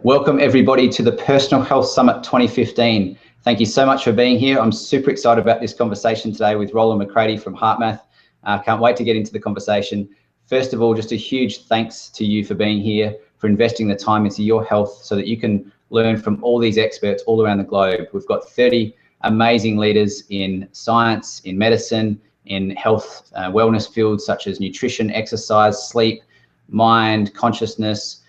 Welcome everybody to the Personal Health Summit 2015. Thank you so much for being here. I'm super excited about this conversation today with Rollin McCraty from HeartMath. Can't wait to get into the conversation. First of all, just a huge thanks to you for being here, for investing the time into your health so that you can learn from all these experts all around the globe. We've got 30 amazing leaders in science, in medicine, in health, wellness fields such as nutrition, exercise, sleep, mind, consciousness,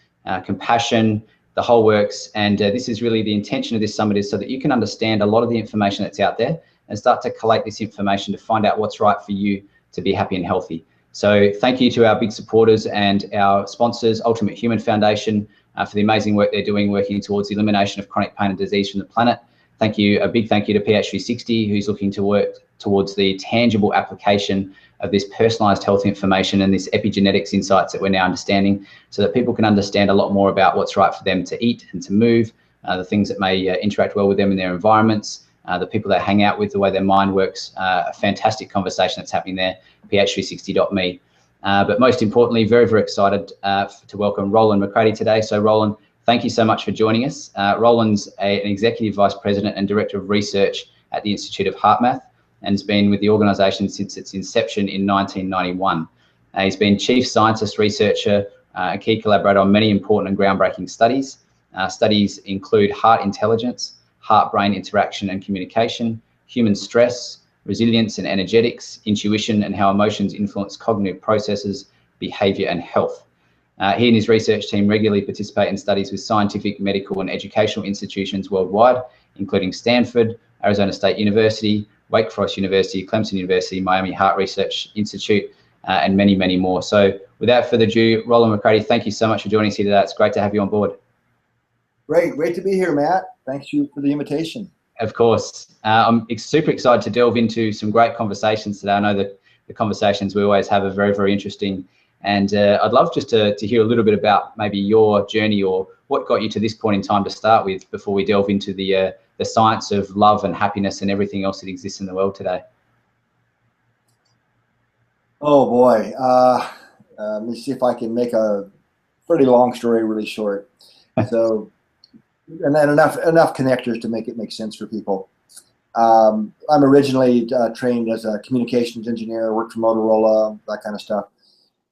compassion, the whole works. And this is really the intention of this summit, is so that you can understand a lot of the information that's out there and start to collate this information to find out what's right for you to be happy and healthy. So thank you to our big supporters and our sponsors, Ultimate Human Foundation, for the amazing work they're doing, working towards the elimination of chronic pain and disease from the planet. Thank you, a big thank you to PH360, who's looking to work towards the tangible application of this personalized health information and this epigenetics insights that we're now understanding, so that people can understand a lot more about what's right for them to eat and to move, the things that may interact well with them in their environments, the people they hang out with, the way their mind works. A fantastic conversation that's happening there, ph360.me. But most importantly, very, very excited to welcome Rollin McCraty today. So Rollin, thank you so much for joining us. Rollin's an Executive Vice President and Director of Research at the Institute of HeartMath, and has been with the organisation since its inception in 1991. He's been Chief Scientist Researcher, a key collaborator on many important and groundbreaking studies. Studies include heart intelligence, heart-brain interaction and communication, human stress, resilience and energetics, intuition, and how emotions influence cognitive processes, behaviour and health. He and his research team regularly participate in studies with scientific, medical and educational institutions worldwide, including Stanford, Arizona State University, Wake Forest University, Clemson University, Miami Heart Research Institute, and many, many more. So without further ado, Rollin McCraty, thank you so much for joining us here today. It's great to have you on board. Great to be here, Matt. Thanks you for the invitation. Of course. I'm super excited to delve into some great conversations today. I know that the conversations we always have are very, very interesting. And I'd love just to hear a little bit about maybe your journey, or what got you to this point in time to start with, before we delve into the science of love and happiness and everything else that exists in the world today. Oh boy, let me see if I can make a pretty long story really short. So, and then enough connectors to make it make sense for people. I'm originally trained as a communications engineer, worked for Motorola, that kind of stuff.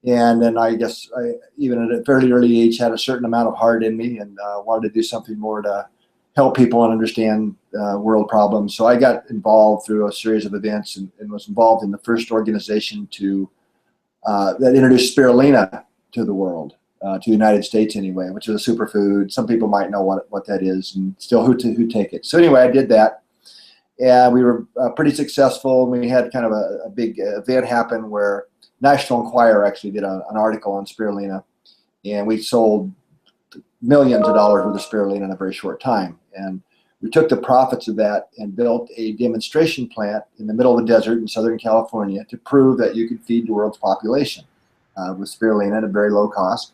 And then I guess I, even at a fairly early age, had a certain amount of heart in me, and wanted to do something more to help people and understand world problems. So I got involved through a series of events, and was involved in the first organization that introduced spirulina to the world, to the United States anyway, which is a superfood. Some people might know what that is, and still who take it. So anyway, I did that, and we were pretty successful. We had kind of a big event happen where National Enquirer actually did an article on spirulina, and we sold millions of dollars worth of spirulina in a very short time. And we took the profits of that and built a demonstration plant in the middle of the desert in Southern California to prove that you could feed the world's population with spirulina at a very low cost.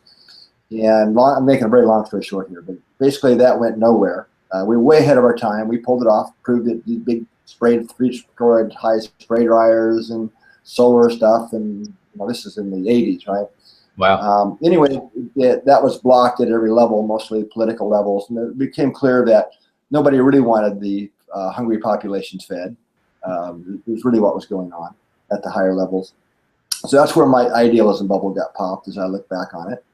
And I'm making a very long story short here, but basically that went nowhere. We were way ahead of our time. We pulled it off, proved it, these big three-story high spray dryers and solar stuff, and this is in the 80s, right? Wow. Anyway, that was blocked at every level, mostly political levels, and it became clear that nobody really wanted the hungry populations fed. It was really what was going on at the higher levels. So that's where my idealism bubble got popped, as I look back on it.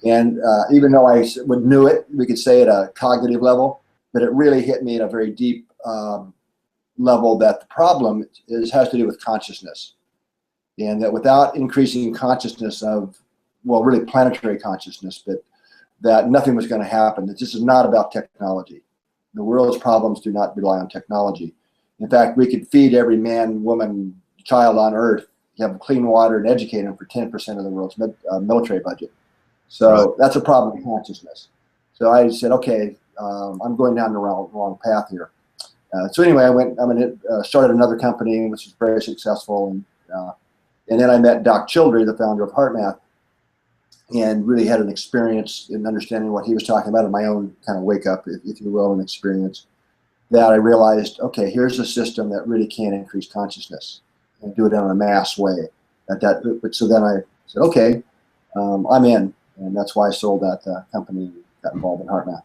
And even though I knew it, we could say at a cognitive level, but it really hit me at a very deep level that the problem has to do with consciousness. And that without increasing consciousness of, well, really planetary consciousness, but that nothing was going to happen. That this is not about technology. The world's problems do not rely on technology. In fact, we could feed every man, woman, child on Earth, have clean water, and educate them for 10% of the world's military budget. So that's a problem with consciousness. So I said, okay, I'm going down the wrong path here. So anyway, I started another company, which was very successful, and then I met Doc Childrey, the founder of HeartMath, and really had an experience in understanding what he was talking about in my own kind of wake up, if you will, an experience that I realized, okay, here's a system that really can increase consciousness and do it in a mass way. So then I said, okay, I'm in, and that's why I sold that company got involved in HeartMath.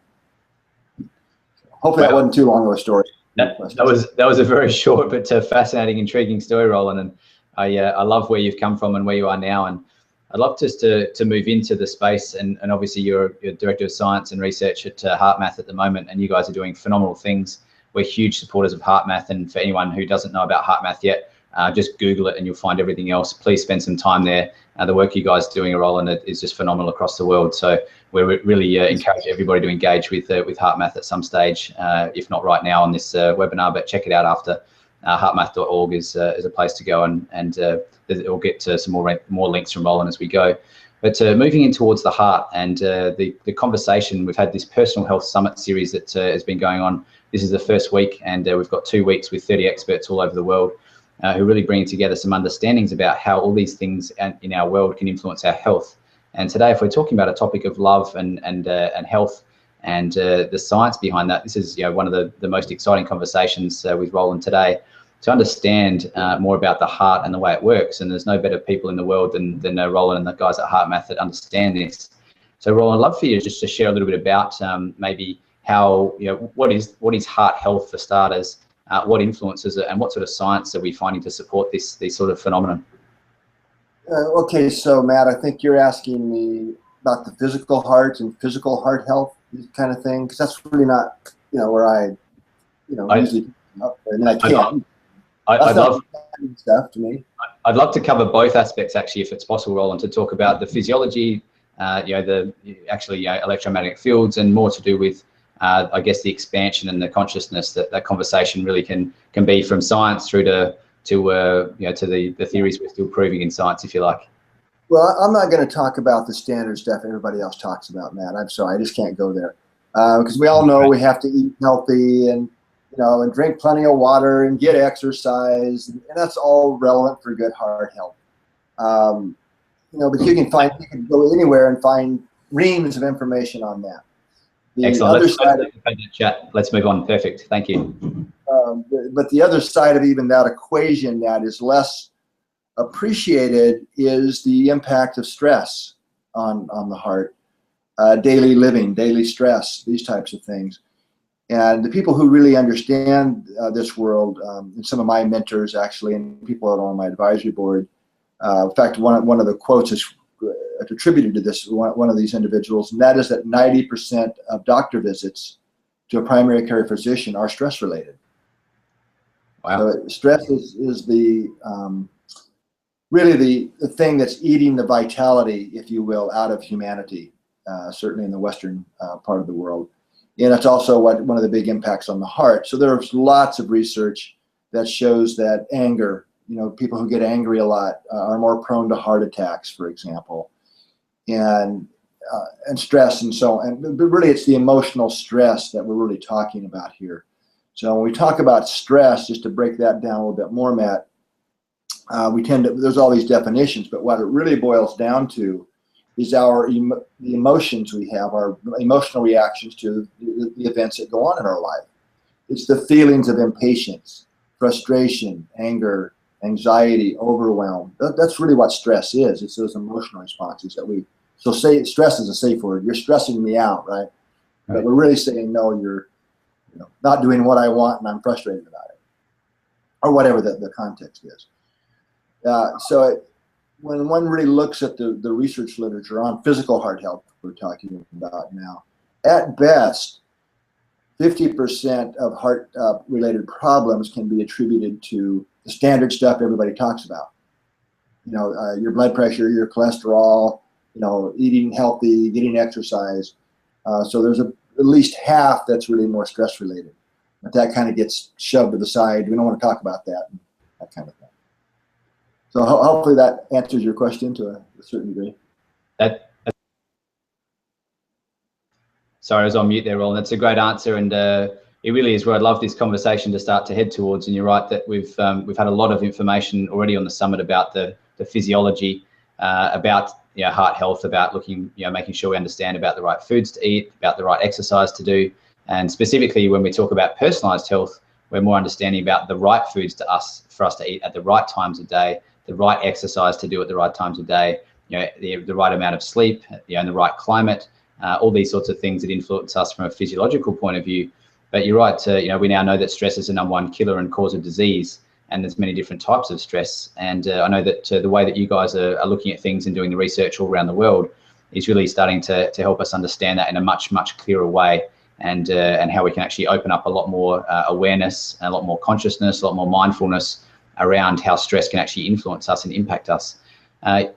Hopefully that wasn't too long of a story. That was a very short but fascinating, intriguing story, Rollin, and I love where you've come from and where you are now. And I'd love just to move into the space, and obviously you're Director of Science and Research at HeartMath at the moment, and you guys are doing phenomenal things. We're huge supporters of HeartMath, and for anyone who doesn't know about HeartMath yet, just Google it and you'll find everything else. Please spend some time there. The work you guys are doing, Rollin, is just phenomenal across the world. So we really encourage everybody to engage with HeartMath at some stage, if not right now on this webinar, but check it out after. Heartmath.org is a place to go, and we'll get some more links from Rollin as we go. But moving in towards the heart and the conversation, we've had this Personal Health Summit series that has been going on. This is the first week, and we've got 2 weeks with 30 experts all over the world who really bring together some understandings about how all these things in our world can influence our health. And today, if we're talking about a topic of love and health and the science behind that, this is one of the most exciting conversations with Rollin today, to understand more about the heart and the way it works. And there's no better people in the world than Rollin and the guys at HeartMath that understand this. So Rollin, I'd love for you just to share a little bit about maybe how, what is heart health for starters, what influences it, and what sort of science are we finding to support these sort of phenomenon? Okay, so Matt, I think you're asking me about the physical heart and physical heart health, this kind of thing, because that's really not, where I usually up, and I can't. I'd love stuff to me. I'd love to cover both aspects, actually, if it's possible, Rollin, to talk about the physiology, the electromagnetic fields, and more to do with, I guess, the expansion and the consciousness that conversation really can be, from science through to the theories we're still proving in science, if you like. Well, I'm not going to talk about the standard stuff everybody else talks about, Matt. I'm sorry, I just can't go there, because we all know we have to eat healthy and drink plenty of water and get exercise, and that's all relevant for good heart health. But you can go anywhere and find reams of information on that. Excellent. Let's move on. Perfect. Thank you. But the other side of even that equation that is less appreciated is the impact of stress on the heart, daily living, daily stress, these types of things. And the people who really understand this world, and some of my mentors actually, and people on my advisory board, in fact, one of the quotes is attributed to this, one of these individuals, and that is that 90% of doctor visits to a primary care physician are stress related. Wow. So stress is the really the thing that's eating the vitality, if you will, out of humanity, certainly in the Western part of the world. And it's also one of the big impacts on the heart. So there's lots of research that shows that anger, people who get angry a lot are more prone to heart attacks, for example, and stress and so on. But really, it's the emotional stress that we're really talking about here. So when we talk about stress, just to break that down a little bit more, Matt, there's all these definitions, but what it really boils down to is the emotions we have, our emotional reactions to the events that go on in our life. It's the feelings of impatience, frustration, anger, anxiety, overwhelm. That's really what stress is. It's those emotional responses so say stress is a safe word. You're stressing me out, right? But we're really saying, no, you're not doing what I want and I'm frustrated about it, or whatever the context is. When one really looks at the research literature on physical heart health we're talking about now, at best, 50% of heart-related problems can be attributed to the standard stuff everybody talks about. Your blood pressure, your cholesterol, eating healthy, getting exercise. So there's at least half that's really more stress-related. But that kind of gets shoved to the side. We don't want to talk about that kind of thing. So hopefully that answers your question to a certain degree. Sorry, I was on mute there, Rollin. That's a great answer, and it really is where I'd love this conversation to start to head towards. And you're right that we've had a lot of information already on the summit about the physiology, about heart health, about making sure we understand about the right foods to eat, about the right exercise to do, and specifically when we talk about personalized health, we're more understanding about the right foods for us to eat at the right times of day, the right exercise to do at the right times of day, the right amount of sleep, and the right climate, all these sorts of things that influence us from a physiological point of view. But you're right, we now know that stress is the #1 killer and cause of disease, and there's many different types of stress. And I know that the way that you guys are looking at things and doing the research all around the world is really starting to help us understand that in a much, much clearer way, and how we can actually open up a lot more awareness, a lot more consciousness, a lot more mindfulness around how stress can actually influence us and impact us.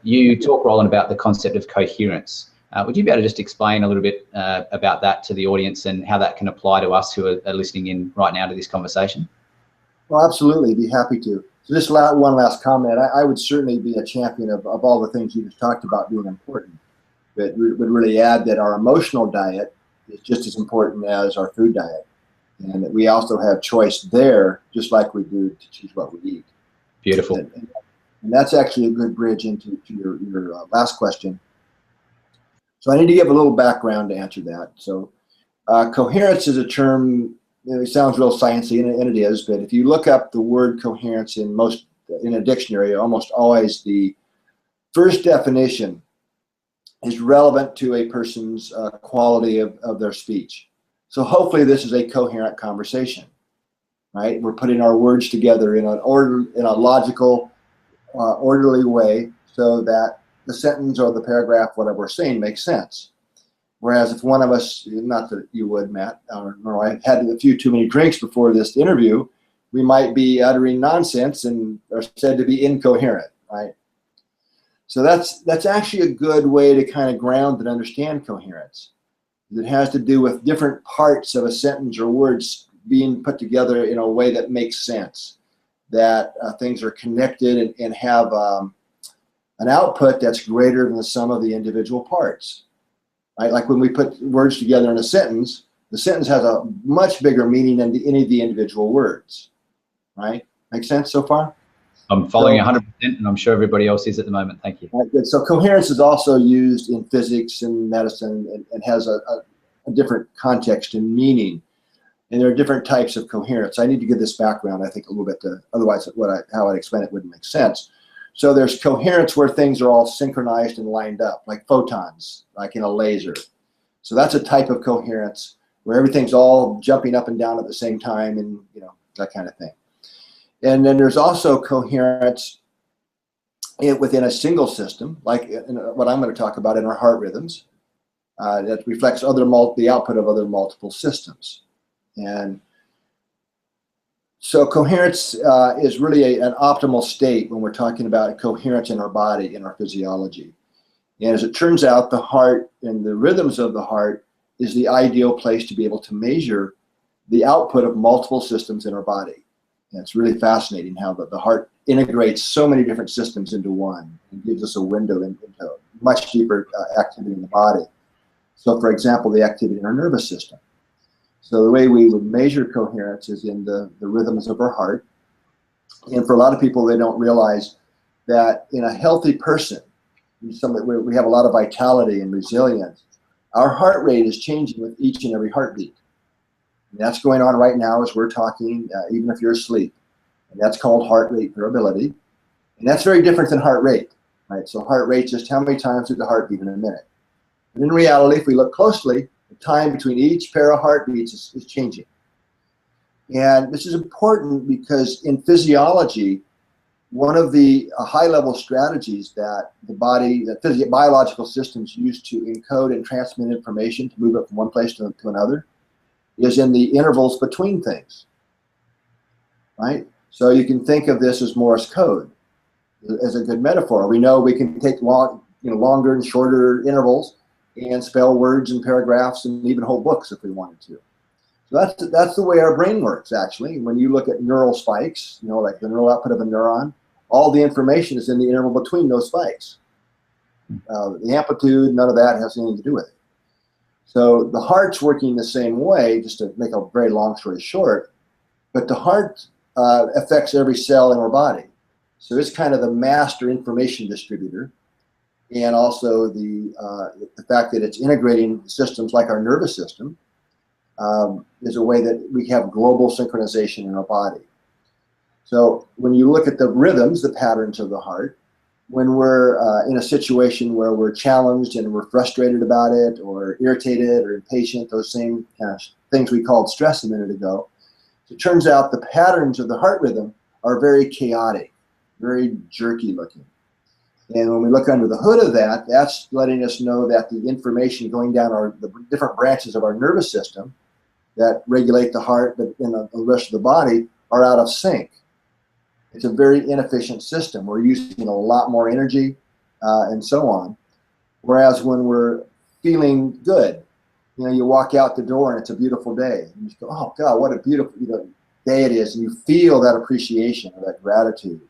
You talk, Rollin, about the concept of coherence. Would you be able to just explain a little bit about that to the audience and how that can apply to us who are listening in right now to this conversation? Well, absolutely, be happy to. So just one last comment. I would certainly be a champion of all the things you just talked about being important, but would really add that our emotional diet is just as important as our food diet, and that we also have choice there, just like we do to choose what we eat. Beautiful. And that's actually a good bridge into your last question. So I need to give a little background to answer that. So coherence is a term, it sounds real sciencey, and it is, but if you look up the word coherence in a dictionary, almost always the first definition is relevant to a person's quality of their speech. So hopefully this is a coherent conversation, right? We're putting our words together in a logical, orderly way so that the sentence or the paragraph, whatever we're saying, makes sense. Whereas if one of us, not that you would, Matt, or I had a few too many drinks before this interview, we might be uttering nonsense and are said to be incoherent, right? So that's actually a good way to kind of ground and understand coherence. It has to do with different parts of a sentence or words being put together in a way that makes sense, that things are connected and have an output that's greater than the sum of the individual parts, right? Like when we put words together in a sentence, the sentence has a much bigger meaning than any of the individual words, right? Make sense so far? I'm following 100%, and I'm sure everybody else is at the moment. Thank you. Right, good. So coherence is also used in physics and medicine, and has a different context and meaning. And there are different types of coherence. I need to give this background, I think, a little bit, otherwise how I'd explain it wouldn't make sense. So there's coherence where things are all synchronized and lined up, like photons, like in a laser. So that's a type of coherence where everything's all jumping up and down at the same time, and that kind of thing. And then there's also coherence within a single system, like what I'm going to talk about in our heart rhythms, that reflects the output of other multiple systems. And so coherence is really an optimal state when we're talking about coherence in our body, in our physiology. And as it turns out, the heart and the rhythms of the heart is the ideal place to be able to measure the output of multiple systems in our body. And it's really fascinating how the heart integrates so many different systems into one and gives us a window into much deeper activity in the body. So for example, the activity in our nervous system. So the way we would measure coherence is in the rhythms of our heart. And for a lot of people, they don't realize that in a healthy person, we have a lot of vitality and resilience. Our heart rate is changing with each and every heartbeat. And that's going on right now as we're talking, even if you're asleep. And that's called heart rate variability. And that's very different than heart rate, right? So heart rate is just how many times did the heart beat in a minute. But in reality, if we look closely, the time between each pair of heartbeats is changing. And this is important because in physiology, one of the high-level strategies that biological systems use to encode and transmit information to move it from one place to another is in the intervals between things, right? So you can think of this as Morse code as a good metaphor. We know we can take longer and shorter intervals and spell words and paragraphs and even whole books if we wanted to. So that's the way our brain works, actually. When you look at neural spikes, like the neural output of a neuron, all the information is in the interval between those spikes. The amplitude, none of that has anything to do with it. So the heart's working the same way, just to make a very long story short, but the heart affects every cell in our body. So it's kind of the master information distributor. And also the fact that it's integrating systems like our nervous system is a way that we have global synchronization in our body. So when you look at the rhythms, the patterns of the heart, when we're in a situation where we're challenged and we're frustrated about it, or irritated or impatient, those same kind of things we called stress a minute ago. It turns out the patterns of the heart rhythm are very chaotic, very jerky looking. And when we look under the hood of that, that's letting us know that the information going down the different branches of our nervous system that regulate the heart and the rest of the body are out of sync. It's a very inefficient system. We're using a lot more energy and so on. Whereas when we're feeling good, you walk out the door and it's a beautiful day. And you go, oh God, what a beautiful day it is. And you feel that appreciation or that gratitude.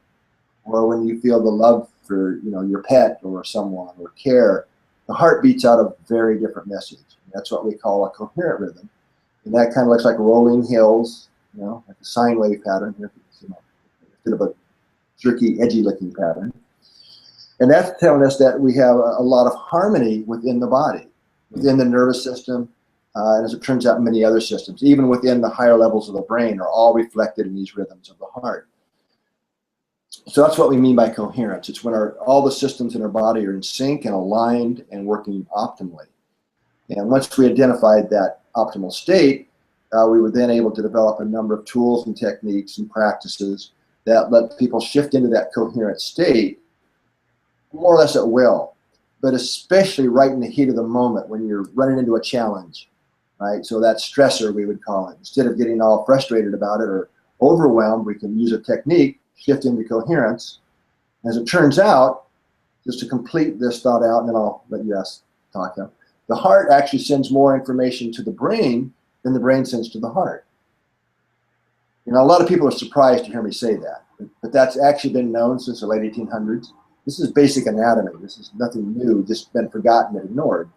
Or when you feel the love for your pet or someone or care, the heart beats out a very different message. That's what we call a coherent rhythm. And that kind of looks like rolling hills, like a sine wave pattern here. A bit of a jerky, edgy looking pattern. And that's telling us that we have a lot of harmony within the body, within the nervous system, and as it turns out, many other systems, even within the higher levels of the brain, are all reflected in these rhythms of the heart. So that's what we mean by coherence. It's when all the systems in our body are in sync and aligned and working optimally. And once we identified that optimal state, we were then able to develop a number of tools and techniques and practices that let people shift into that coherent state more or less at will, but especially right in the heat of the moment when you're running into a challenge, right? So that stressor, we would call it. Instead of getting all frustrated about it or overwhelmed, we can use a technique, shift into coherence. As it turns out, just to complete this thought out, and then I'll let you talk now, the heart actually sends more information to the brain than the brain sends to the heart. A lot of people are surprised to hear me say that, but that's actually been known since the late 1800s. This is basic anatomy. This is nothing new, just been forgotten and ignored.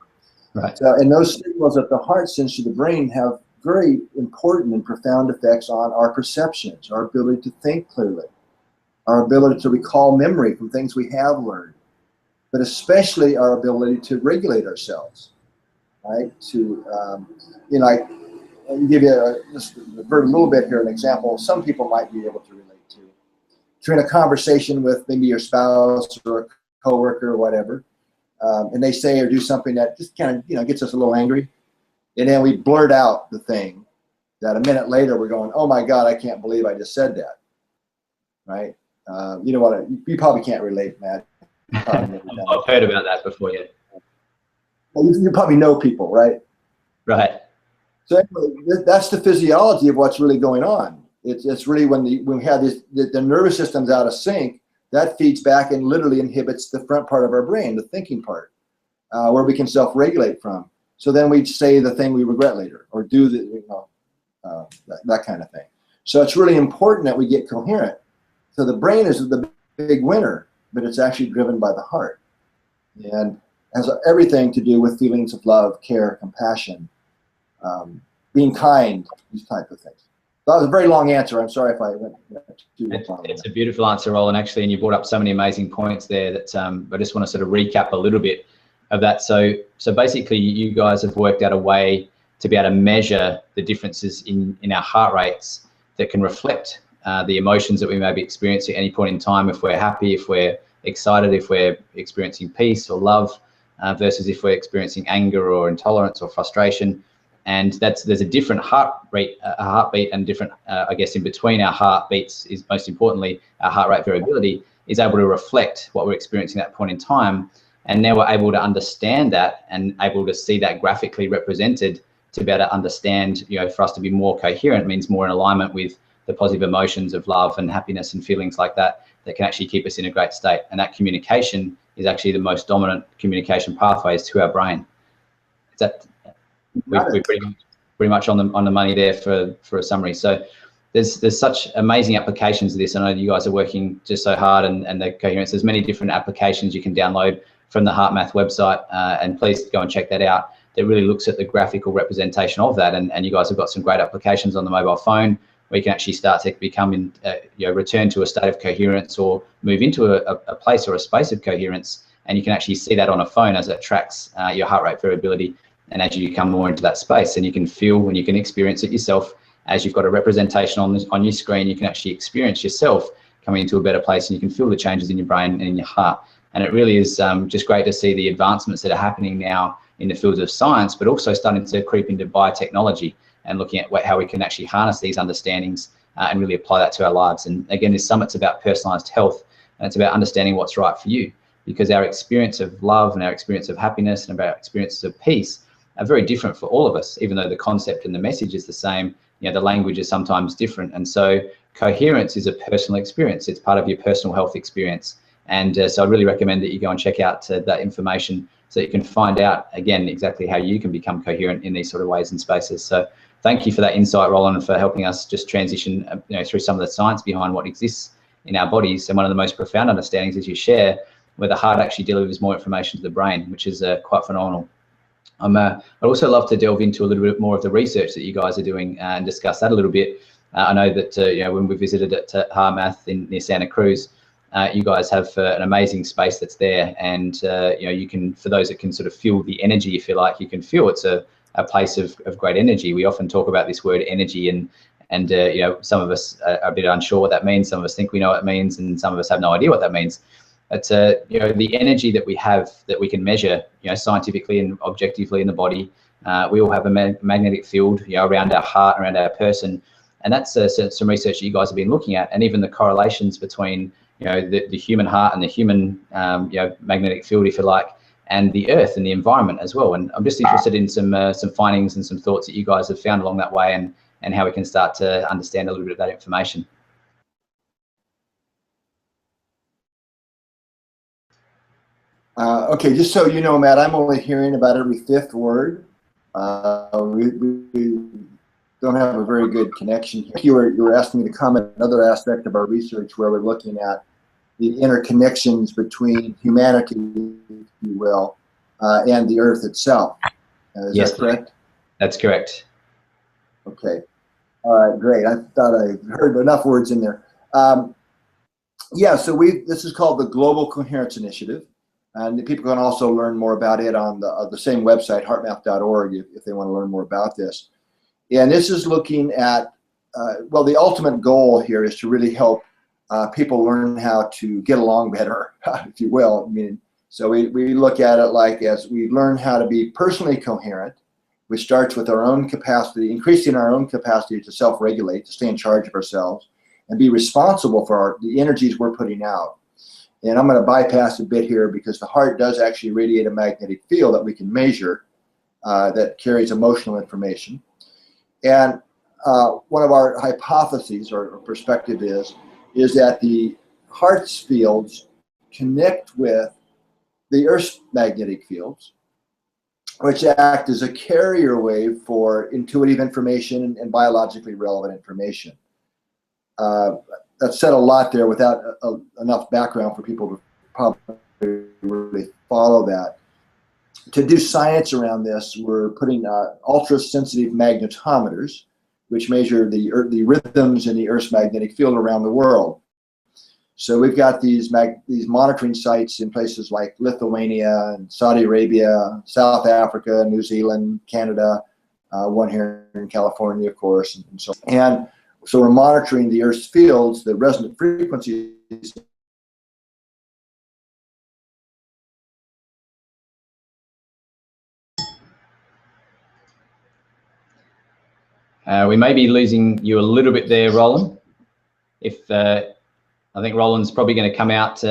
Right. So, and those signals that the heart sends to the brain have very important and profound effects on our perceptions, our ability to think clearly, our ability to recall memory from things we have learned, but especially our ability to regulate ourselves, right? I'll give you just a little bit here, an example some people might be able to relate to. If you're in a conversation with maybe your spouse or a coworker or whatever, and they say or do something that just kind of gets us a little angry, and then we blurt out the thing that a minute later we're going, oh my God, I can't believe I just said that, right? You probably can't relate, Matt. I've heard about that before, yeah. Well, you probably know people, right? Right. So anyway, that's the physiology of what's really going on. It's really when we have the nervous system's out of sync, that feeds back and literally inhibits the front part of our brain, the thinking part, where we can self-regulate from. So then we say the thing we regret later, or do that kind of thing. So it's really important that we get coherent. So the brain is the big winner, but it's actually driven by the heart, and has everything to do with feelings of love, care, compassion, being kind, these type of things. That was a very long answer. I'm sorry if I went too long. It's a beautiful answer, Rollin, actually, and you brought up so many amazing points there that I just want to sort of recap a little bit of that. So basically, you guys have worked out a way to be able to measure the differences in our heart rates that can reflect the emotions that we may be experiencing at any point in time, if we're happy, if we're excited, if we're experiencing peace or love, versus if we're experiencing anger or intolerance or frustration. And there's a different heartbeat and different, I guess, in between our heartbeats is most importantly, our heart rate variability is able to reflect what we're experiencing at that point in time. And now we're able to understand that and able to see that graphically represented to be able to understand, for us to be more coherent means more in alignment with the positive emotions of love and happiness and feelings like that can actually keep us in a great state. And that communication is actually the most dominant communication pathways to our brain. Is that we're pretty much on the money there for a summary. So there's such amazing applications of this. I know you guys are working just so hard, and the coherence. There's many different applications you can download from the HeartMath website, and please go and check that out. That really looks at the graphical representation of that, and you guys have got some great applications on the mobile phone where you can actually start to become return to a state of coherence or move into a place or a space of coherence, and you can actually see that on a phone as it tracks your heart rate variability. And as you come more into that space, and you can feel and you can experience it yourself, as you've got a representation on your screen, you can actually experience yourself coming into a better place, and you can feel the changes in your brain and in your heart. And it really is just great to see the advancements that are happening now in the fields of science, but also starting to creep into biotechnology and looking at how we can actually harness these understandings and really apply that to our lives. And again, this summit's about personalized health, and it's about understanding what's right for you, because our experience of love and our experience of happiness and our experiences of peace are very different for all of us. Even though the concept and the message is the same, you know, the language is sometimes different. And so coherence is a personal experience. It's part of your personal health experience. And so I really recommend that you go and check out that information so you can find out, again, exactly how you can become coherent in these sort of ways and spaces. So thank you for that insight, Rollin, and for helping us just transition through some of the science behind what exists in our bodies. And one of the most profound understandings is you share where the heart actually delivers more information to the brain, which is quite phenomenal. I'd also love to delve into a little bit more of the research that you guys are doing and discuss that a little bit. I know that when we visited at HeartMath near Santa Cruz, you guys have an amazing space that's there, and you can, for those that can sort of feel the energy, if you like, you can feel it's a place of great energy. We often talk about this word energy, and some of us are a bit unsure what that means. Some of us think we know what it means, and some of us have no idea what that means. It's the energy that we have that we can measure, scientifically and objectively in the body. We all have a magnetic field, around our heart, around our person, and that's some research that you guys have been looking at, and even the correlations between the human heart and the human magnetic field, if you like, and the earth and the environment as well. And I'm just interested in some findings and some thoughts that you guys have found along that way, and how we can start to understand a little bit of that information. Okay, just so you know, Matt, I'm only hearing about every fifth word. We don't have a very good connection here. You were asking me to comment another aspect of our research where we're looking at the interconnections between humanity, if you will, and the Earth itself. Is Yes, that correct? That's correct. Okay. All right, great. I thought I heard enough words in there. Yeah, so this is called the Global Coherence Initiative. And people can also learn more about it on the same website, heartmath.org, if they want to learn more about this. And this is looking at, well, the ultimate goal here is to really help people learn how to get along better, if you will. I mean, so we look at it like as we learn how to be personally coherent, which starts with our own capacity, increasing our own capacity to self-regulate, to stay in charge of ourselves, and be responsible for the energies we're putting out. And I'm going to bypass a bit here because the heart does actually radiate a magnetic field that we can measure that carries emotional information. And one of our hypotheses or perspective is that the heart's fields connect with the Earth's magnetic fields, which act as a carrier wave for intuitive information and biologically relevant information. That said a lot there without enough background for people to probably really follow that. To do science around this, we're putting ultra-sensitive magnetometers, which measure the rhythms in the Earth's magnetic field around the world. So we've got these monitoring sites in places like Lithuania and Saudi Arabia, South Africa, New Zealand, Canada, one here in California, of course, and so on. And so we're monitoring the Earth's fields, the resonant frequencies. We may be losing you a little bit there, Rollin. I think Rollin's probably going to come out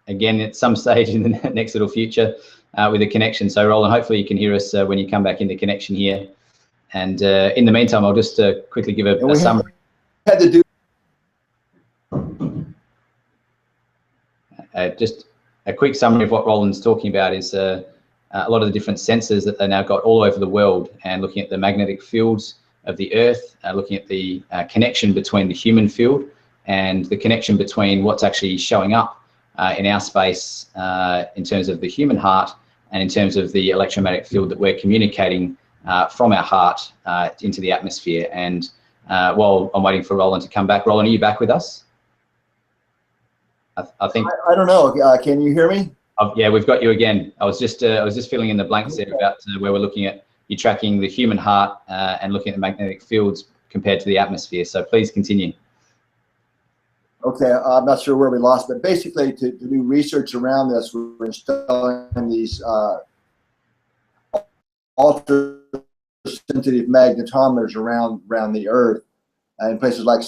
again at some stage in the next little future with a connection. So Rollin, hopefully you can hear us when you come back into connection here. And in the meantime, I'll just quickly give a summary. Had to do just a quick summary of what Rollin's talking about is a lot of the different sensors that they now got all over the world, and looking at the magnetic fields of the Earth, looking at the connection between the human field and the connection between what's actually showing up in our space in terms of the human heart and in terms of the electromagnetic field that we're communicating from our heart into the atmosphere. And while I'm waiting for Rollin to come back, Rollin, are you back with us? I think I don't know. Can you hear me? Yeah, we've got you again. I was just filling in the blanks there about where we're looking at you tracking the human heart and looking at the magnetic fields compared to the atmosphere. So please continue. Okay, I'm not sure where we lost, but basically to do research around this, we're installing these ultra-sensitive magnetometers around the Earth in places like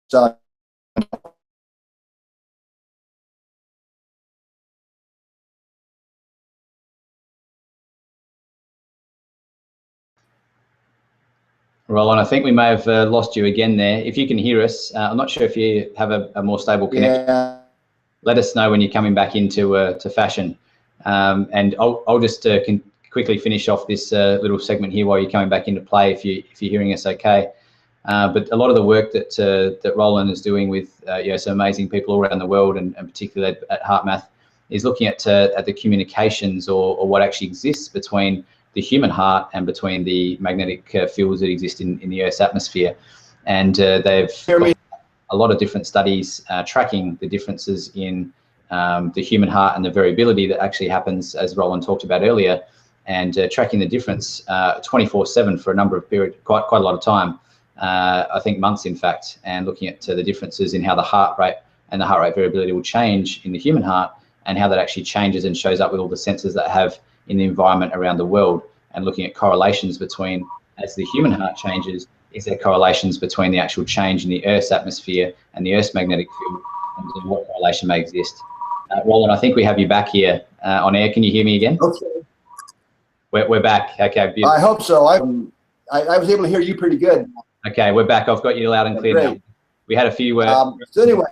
South. Rollin, I think we may have lost you again there. If you can hear us, I'm not sure if you have a more stable connection. Yeah. Let us know when you're coming back into to fashion. And I'll just quickly finish off this little segment here while you're coming back into play, if you're hearing us okay. But a lot of the work that Rollin is doing with some amazing people all around the world, and particularly at HeartMath, is looking at the communications or what actually exists between the human heart and between the magnetic fields that exist in the Earth's atmosphere. And they've got a lot of different studies tracking the differences in the human heart and the variability that actually happens, as Rollin talked about earlier, and tracking the difference 24/7 for a number of periods, quite a lot of time. I think months, in fact, and looking at the differences in how the heart rate and the heart rate variability will change in the human heart, and how that actually changes and shows up with all the sensors that have in the environment around the world, and looking at correlations between, as the human heart changes, is there correlations between the actual change in the Earth's atmosphere and the Earth's magnetic field, and what correlation may exist. Rollin, I think we have you back here on air. Can you hear me again? Okay. We're back. Okay, beautiful. I hope so. I was able to hear you pretty good. Okay, we're back. I've got you loud and clear now. We had a few so anyway,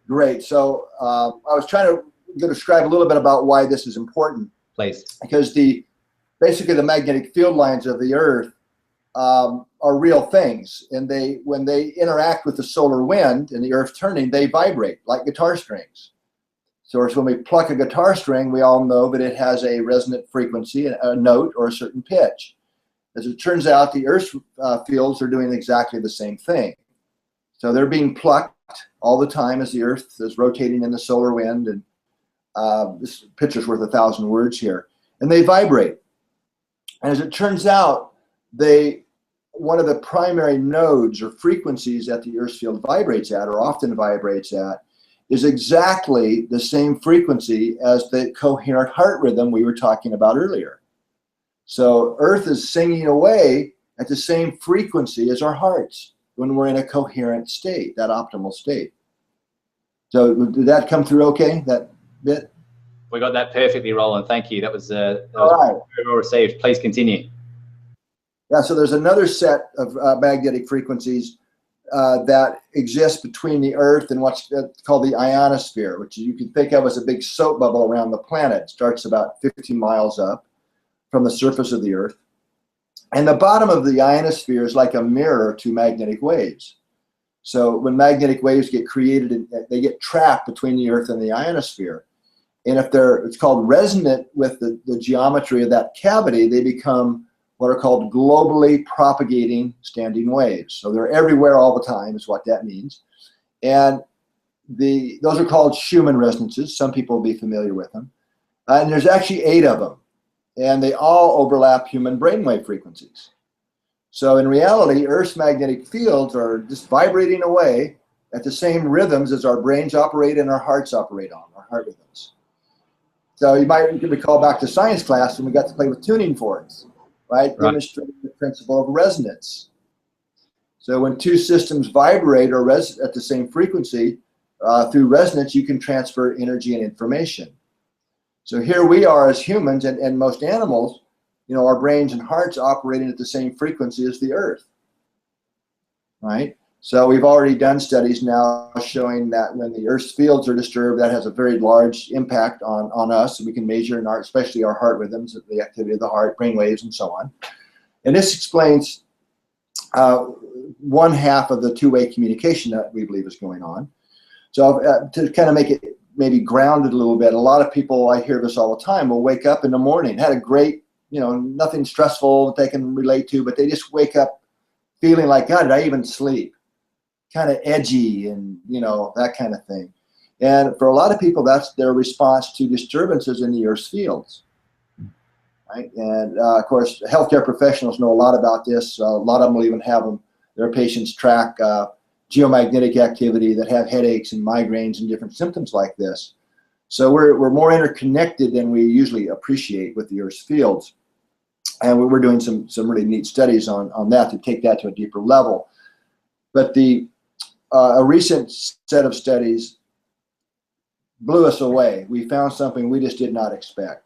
great. So I was trying to describe a little bit about why this is important. Please. Because basically the magnetic field lines of the Earth are real things, and when they interact with the solar wind and the Earth turning, they vibrate like guitar strings. So when we pluck a guitar string, we all know that it has a resonant frequency, a note, or a certain pitch. As it turns out, the Earth's fields are doing exactly the same thing. So they're being plucked all the time as the Earth is rotating in the solar wind, and this picture's worth 1,000 words here, and they vibrate. And as it turns out, one of the primary nodes or frequencies that the Earth's field vibrates at, or often vibrates at, is exactly the same frequency as the coherent heart rhythm we were talking about earlier. So Earth is singing away at the same frequency as our hearts when we're in a coherent state, that optimal state. So did that come through okay, that bit? We got that perfectly, Rollin. Thank you. That was right. Very well received. Please continue. Yeah, so there's another set of magnetic frequencies that exist between the Earth and what's called the ionosphere, which you can think of as a big soap bubble around the planet. It starts about 15 miles up from the surface of the Earth. And the bottom of the ionosphere is like a mirror to magnetic waves. So when magnetic waves get created, they get trapped between the Earth and the ionosphere. And if it's called resonant with the geometry of that cavity, they become what are called globally propagating standing waves. So they're everywhere all the time is what that means. And those are called Schumann resonances. Some people will be familiar with them. And there's actually 8 of them. And they all overlap human brainwave frequencies. So in reality, Earth's magnetic fields are just vibrating away at the same rhythms as our brains operate and our hearts operate on, our heart rhythms. So you might recall back to science class when we got to play with tuning forks, right? Demonstrating the principle of resonance. So when 2 systems vibrate or at the same frequency, through resonance, you can transfer energy and information. So here we are as humans and most animals, our brains and hearts operating at the same frequency as the Earth, right? So we've already done studies now showing that when the Earth's fields are disturbed, that has a very large impact on us. We can measure especially our heart rhythms, the activity of the heart, brain waves, and so on. And this explains 1/2 of the two-way communication that we believe is going on. So to kind of make it maybe grounded a little bit, a lot of people, I hear this all the time, will wake up in the morning, had a great, nothing stressful they can relate to, but they just wake up feeling like, God, did I even sleep? Kind of edgy and, that kind of thing. And for a lot of people, that's their response to disturbances in the Earth's fields, right? And of course, healthcare professionals know a lot about this. A lot of them will even have their patients track geomagnetic activity that have headaches and migraines and different symptoms like this. So we're more interconnected than we usually appreciate with the Earth's fields. And we're doing some really neat studies on that to take that to a deeper level. But a recent set of studies blew us away. We found something we just did not expect.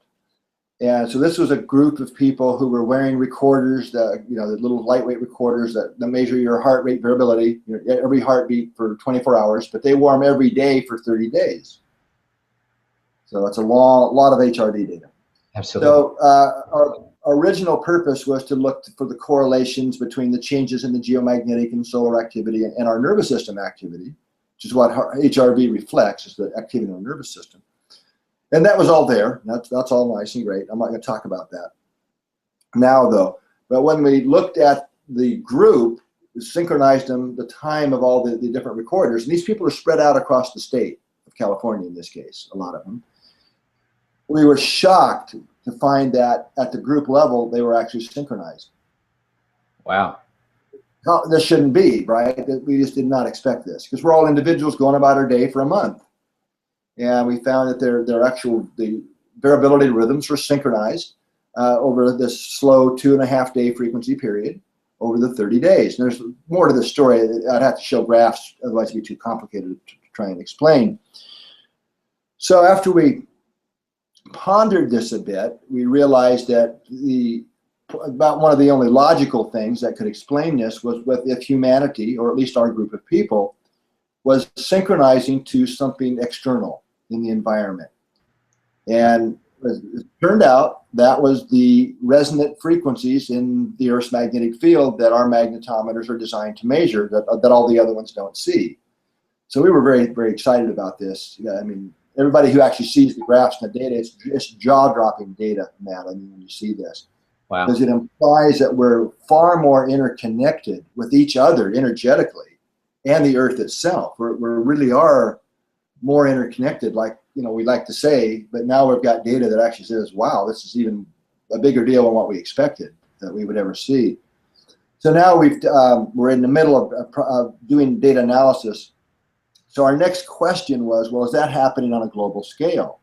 And so this was a group of people who were wearing recorders, the little lightweight recorders that measure your heart rate variability, every heartbeat for 24 hours, but they wore them every day for 30 days. So that's a lot of HRV data. Absolutely. So our original purpose was to look for the correlations between the changes in the geomagnetic and solar activity and our nervous system activity, which is what HRV reflects, is the activity in our nervous system. And that was all there. That's all nice and great. I'm not going to talk about that now, though. But when we looked at the group, we synchronized them, the time of all the different recorders, and these people are spread out across the state of California in this case, a lot of them. We were shocked to find that at the group level, they were actually synchronized. Wow. This shouldn't be, right? We just did not expect this because we're all individuals going about our day for a month. And we found that the variability rhythms were synchronized over this slow 2.5 day frequency period over the 30 days. And there's more to the story. I'd have to show graphs, otherwise it'd be too complicated to try and explain. So after we pondered this a bit, we realized that about one of the only logical things that could explain this was if humanity, or at least our group of people, was synchronizing to something external in the environment. And it turned out that was the resonant frequencies in the Earth's magnetic field that our magnetometers are designed to measure, that all the other ones don't see. So we were very, very excited about this. I mean, everybody who actually sees the graphs and the data, it's jaw-dropping data, Matt, I mean, when you see this. Wow. Because it implies that we're far more interconnected with each other energetically and the Earth itself. We really are more interconnected, like we like to say, but now we've got data that actually says, wow, this is even a bigger deal than what we expected that we would ever see. So now we're in the middle of doing data analysis. So our next question was, well, is that happening on a global scale?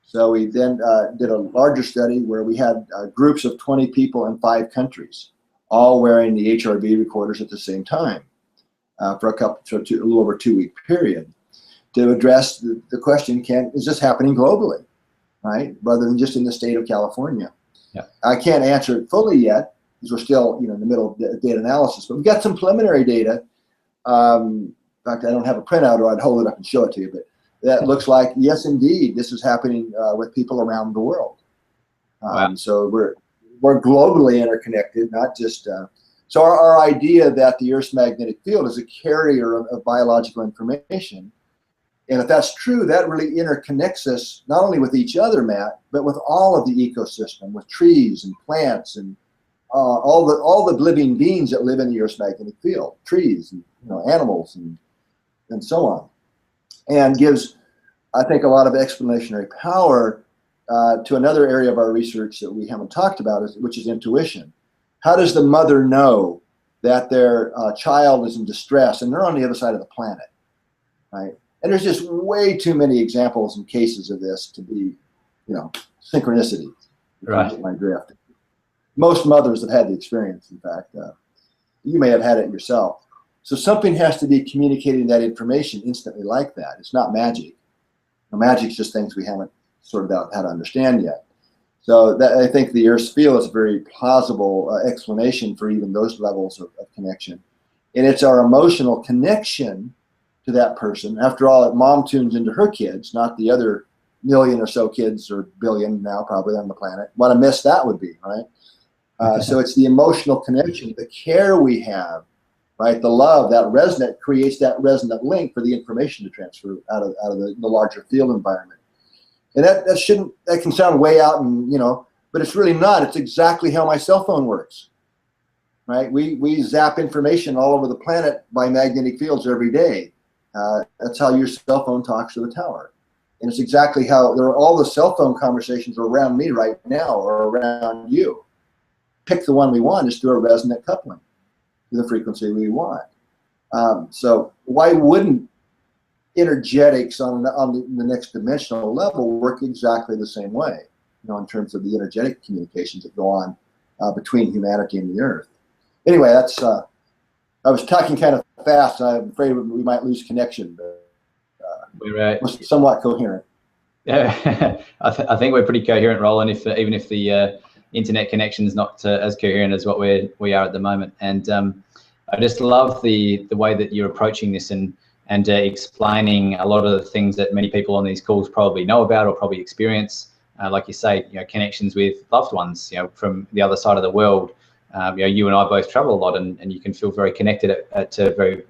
So we then did a larger study where we had groups of 20 people in 5 countries, all wearing the HRV recorders at the same time for a little over 2-week period to address the question, is this happening globally, right? Rather than just in the state of California. Yeah. I can't answer it fully yet because we're still in the middle of data analysis, but we've got some preliminary data. In fact, I don't have a printout, or I'd hold it up and show it to you, but that looks like, yes, indeed, this is happening with people around the world. Wow. So we're globally interconnected, not just, so our idea that the Earth's magnetic field is a carrier of biological information. And if that's true, that really interconnects us not only with each other, Matt, but with all of the ecosystem, with trees and plants and all the living beings that live in the Earth's magnetic field, trees and animals and so on. And gives, I think, a lot of explanatory power to another area of our research that we haven't talked about, which is intuition. How does the mother know that their child is in distress and they're on the other side of the planet, right? And there's just way too many examples and cases of this to be, synchronicity. Right. My drift. Most mothers have had the experience, in fact. You may have had it yourself. So something has to be communicating that information instantly like that. It's not magic. Magic's just things we haven't sorted out how to understand yet. So I think the Earth's field is a very plausible explanation for even those levels of connection. And it's our emotional connection to that person. After all, mom tunes into her kids, not the other million or so kids, or billion now probably on the planet. What a miss that would be, right? So it's the emotional connection, the care we have, right? The love, that resonant creates that resonant link for the information to transfer out of the larger field environment. And that can sound way out, and but it's really not. It's exactly how my cell phone works, right? We zap information all over the planet by magnetic fields every day. That's how your cell phone talks to the tower. And it's exactly how all the cell phone conversations are around me right now, or around you. Pick the one we want, is through a resonant coupling to the frequency we want. So why wouldn't energetics on the next dimensional level work exactly the same way, in terms of the energetic communications that go on between humanity and the earth? Anyway, that's I was talking kind of fast, and I'm afraid we might lose connection, but we're somewhat coherent. Yeah, I think we're pretty coherent, Rollin, even if the internet connection is not as coherent as what we are at the moment. And I just love the way that you're approaching this and explaining a lot of the things that many people on these calls probably know about or probably experience. Like you say, connections with loved ones, from the other side of the world. You and I both travel a lot, and you can feel very connected to very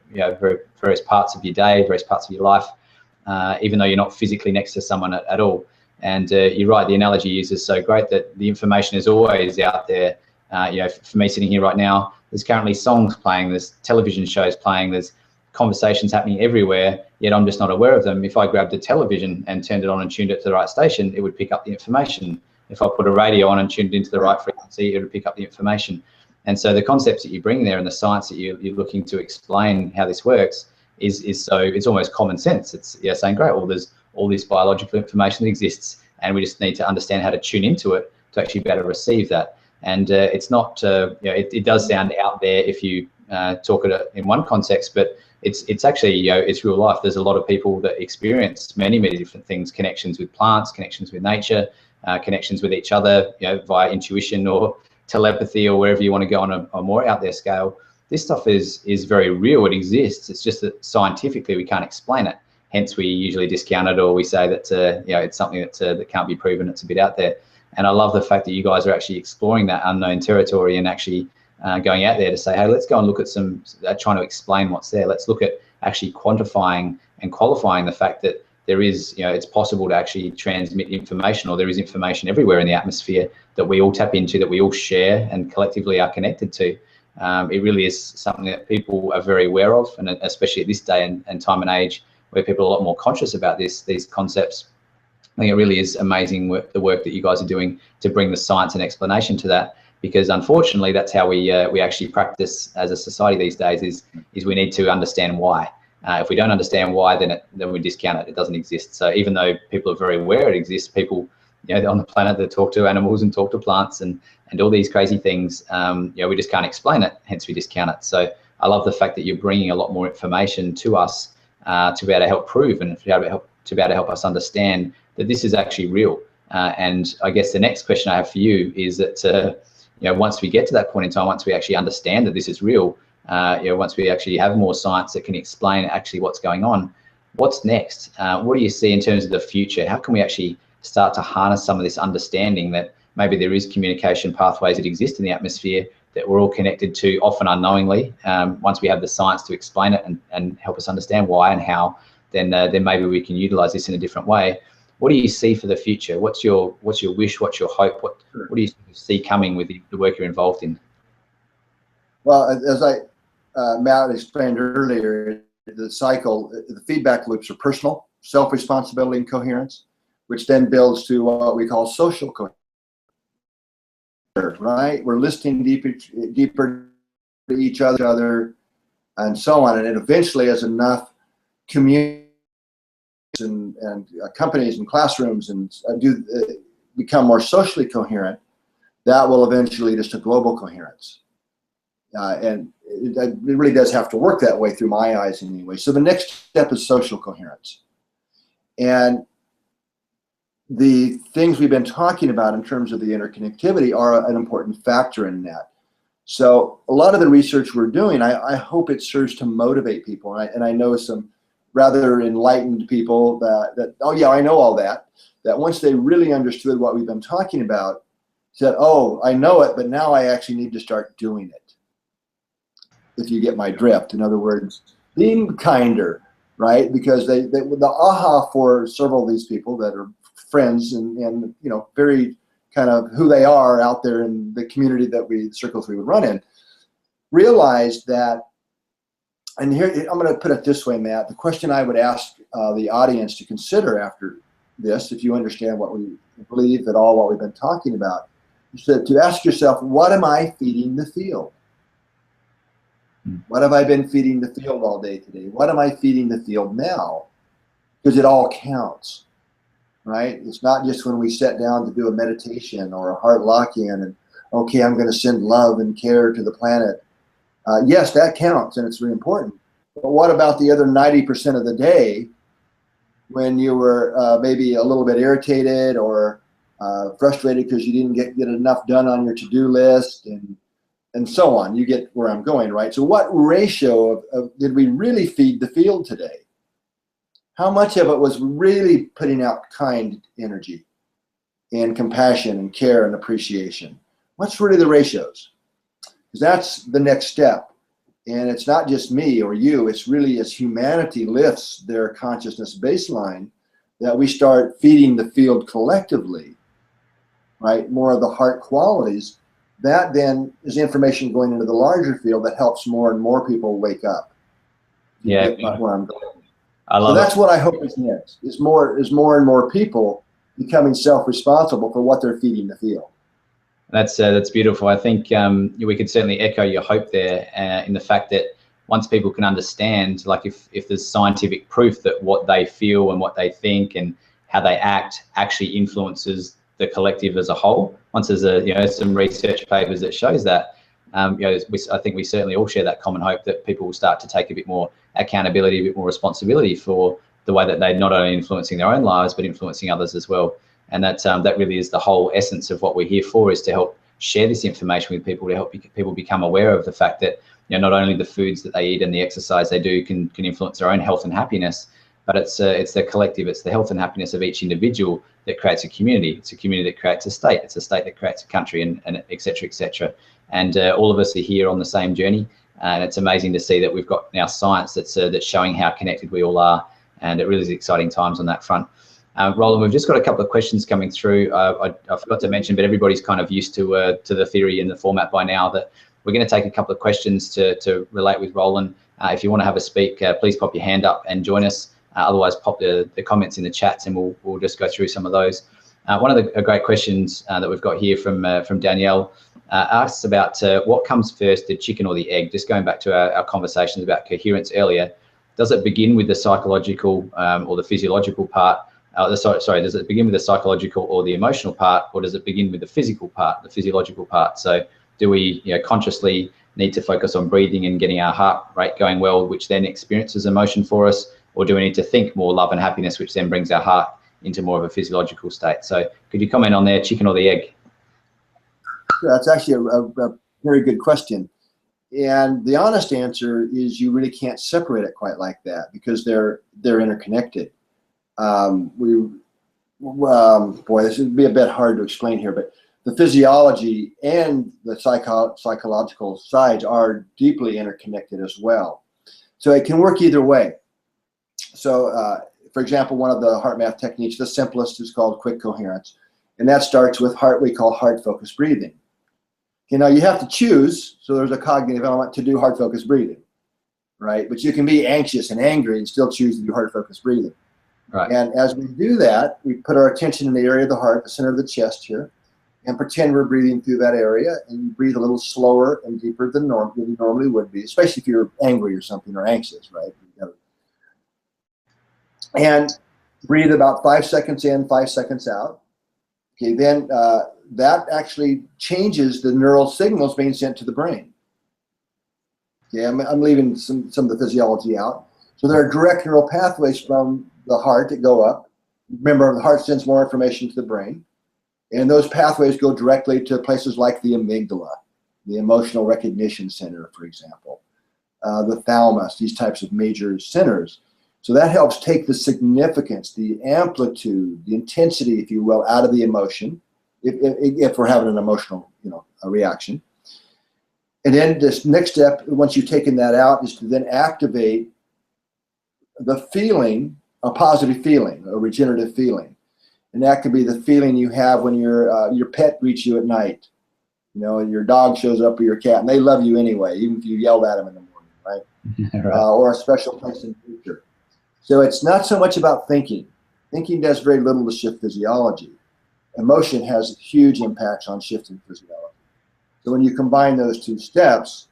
various parts of your day, various parts of your life, even though you're not physically next to someone at all. And you're right, the analogy you use is so great that the information is always out there. For me sitting here right now, there's currently songs playing, there's television shows playing, there's conversations happening everywhere, yet I'm just not aware of them. If I grabbed a television and turned it on and tuned it to the right station, it would pick up the information. If I put a radio on and tuned it into the right frequency, it would pick up the information. And so the concepts that you bring there and the science that you're looking to explain how this works is so it's almost common sense. It's saying, great, well, there's all this biological information that exists, and we just need to understand how to tune into it to actually better receive that. And it's not, it does sound out there if you talk it in one context, but it's actually, it's real life. There's a lot of people that experience many different things: connections with plants, connections with nature, connections with each other, via intuition or telepathy or wherever you want to go on a more out there scale. This stuff is very real. It exists. It's just that scientifically we can't explain it. Hence, we usually discount it, or we say that it's something that can't be proven. It's a bit out there. And I love the fact that you guys are actually exploring that unknown territory and actually going out there to say, hey, let's go and look at some, trying to explain what's there. Let's look at actually quantifying and qualifying the fact that there is, it's possible to actually transmit information, or there is information everywhere in the atmosphere that we all tap into, that we all share and collectively are connected to. It really is something that people are very aware of, and especially at this day and time and age where people are a lot more conscious about these concepts. I think it really is amazing the work that you guys are doing to bring the science and explanation to that, because unfortunately that's how we actually practice as a society these days, is we need to understand why. If we don't understand why, then we discount it. It doesn't exist. So even though people are very aware it exists, people on the planet that talk to animals and talk to plants and all these crazy things, we just can't explain it, hence we discount it. So I love the fact that you're bringing a lot more information to us to be able to help prove and to be able to help us understand that this is actually real. And I guess the next question I have for you is that once we get to that point in time, once we actually understand that this is real, once we actually have more science that can explain actually what's going on, what's next? What do you see in terms of the future? How can we actually start to harness some of this understanding that maybe there is communication pathways that exist in the atmosphere that we're all connected to, often unknowingly? Once we have the science to explain it and help us understand why and how, then maybe we can utilize this in a different way. What do you see for the future? What's your wish? What's your hope? What do you see coming with the work you're involved in? Well, as Matt explained earlier, the cycle, the feedback loops are personal, self-responsibility, and coherence, which then builds to what we call social coherence. Right? We're listening deeper to each other, and so on. And it eventually, as enough communities and companies and classrooms and become more socially coherent, that will eventually lead us to global coherence. And it really does have to work that way through my eyes anyway. So the next step is social coherence. And the things we've been talking about in terms of the interconnectivity are an important factor in that. So a lot of the research we're doing, I hope it serves to motivate people. And I know some rather enlightened people that, oh yeah, I know all that once they really understood what we've been talking about, said, oh, I know it, but now I actually need to start doing it. If you get my drift. In other words, being kinder, right? Because the aha for several of these people that are friends and very kind of who they are out there in the community circles we would run in, realized that, and here I'm going to put it this way, Matt, the question I would ask the audience to consider after this, if you understand what we believe at all, what we've been talking about, is to ask yourself, what am I feeding the field? What have I been feeding the field all day today? What am I feeding the field now? Because it all counts, right? It's not just when we sit down to do a meditation or a heart lock-in and, okay, I'm going to send love and care to the planet. Yes, that counts and it's really important. But what about the other 90% of the day when you were maybe a little bit irritated or frustrated because you didn't get enough done on your to-do list and so on? You get where I'm going, right? So what ratio did we really feed the field today? How much of it was really putting out kind energy and compassion and care and appreciation? What's really the ratios? Because that's the next step. And it's not just me or you, it's really as humanity lifts their consciousness baseline that we start feeding the field collectively, right? More of the heart qualities. That then is information going into the larger field that helps more and more people wake up. Yeah. Where I'm going. I love so that's it. what I hope is next, is more and more people becoming self-responsible for what they're feeding the field. That's beautiful. I think we could certainly echo your hope there in the fact that once people can understand, like if there's scientific proof that what they feel and what they think and how they act actually influences the collective as a whole. Once there's some research papers that shows that, I think we certainly all share that common hope that people will start to take a bit more accountability, a bit more responsibility for the way that they're not only influencing their own lives but influencing others as well. And that really is the whole essence of what we're here for, is to help share this information with people, to help people become aware of the fact that not only the foods that they eat and the exercise they do can influence their own health and happiness, but it's the collective, it's the health and happiness of each individual that creates a community. It's a community that creates a state. It's a state that creates a country, and et cetera, et cetera. And all of us are here on the same journey. And it's amazing to see that we've got now science that's showing how connected we all are. And it really is exciting times on that front. Rollin, we've just got a couple of questions coming through. I forgot to mention, but everybody's kind of used to the theory and the format by now, that we're going to take a couple of questions to relate with Rollin. If you want to have a speak, please pop your hand up and join us. Otherwise, pop the comments in the chats and we'll just go through some of those. One of the great questions that we've got here from Danielle asks about what comes first, the chicken or the egg? Just going back to our conversations about coherence earlier, does it begin with the psychological or the physiological part? Sorry, does it begin with the psychological or the emotional part, or does it begin with the physical part, the physiological part? So do we consciously need to focus on breathing and getting our heart rate going well, which then experiences emotion for us? Or do we need to think more love and happiness, which then brings our heart into more of a physiological state? So could you comment on there, chicken or the egg? That's actually a very good question. And the honest answer is you really can't separate it quite like that, because they're interconnected. Boy, this would be a bit hard to explain here, but the physiology and the psychological sides are deeply interconnected as well. So it can work either way. So, for example, one of the heart math techniques, the simplest, is called quick coherence. And that starts with we call heart-focused breathing. You have to choose, so there's a cognitive element to do heart-focused breathing, right? But you can be anxious and angry and still choose to do heart-focused breathing. Right. And as we do that, we put our attention in the area of the heart, the center of the chest here, and pretend we're breathing through that area, and you breathe a little slower and deeper than you normally would be, especially if you're angry or something or anxious, right? And breathe about 5 seconds in, 5 seconds out. Okay, then that actually changes the neural signals being sent to the brain. Okay, I'm leaving some of the physiology out. So there are direct neural pathways from the heart that go up. Remember, the heart sends more information to the brain. And those pathways go directly to places like the amygdala, the emotional recognition center, for example, the thalamus, these types of major centers. So that helps take the significance, the amplitude, the intensity, if you will, out of the emotion, if we're having an emotional, a reaction. And then this next step, once you've taken that out, is to then activate the feeling, a positive feeling, a regenerative feeling. And that could be the feeling you have when your pet greets you at night. And your dog shows up or your cat, and they love you anyway, even if you yelled at them in the morning, right? Right. Or a special place in nature. So it's not so much about thinking. Thinking does very little to shift physiology. Emotion has huge impacts on shifting physiology. So when you combine those two steps,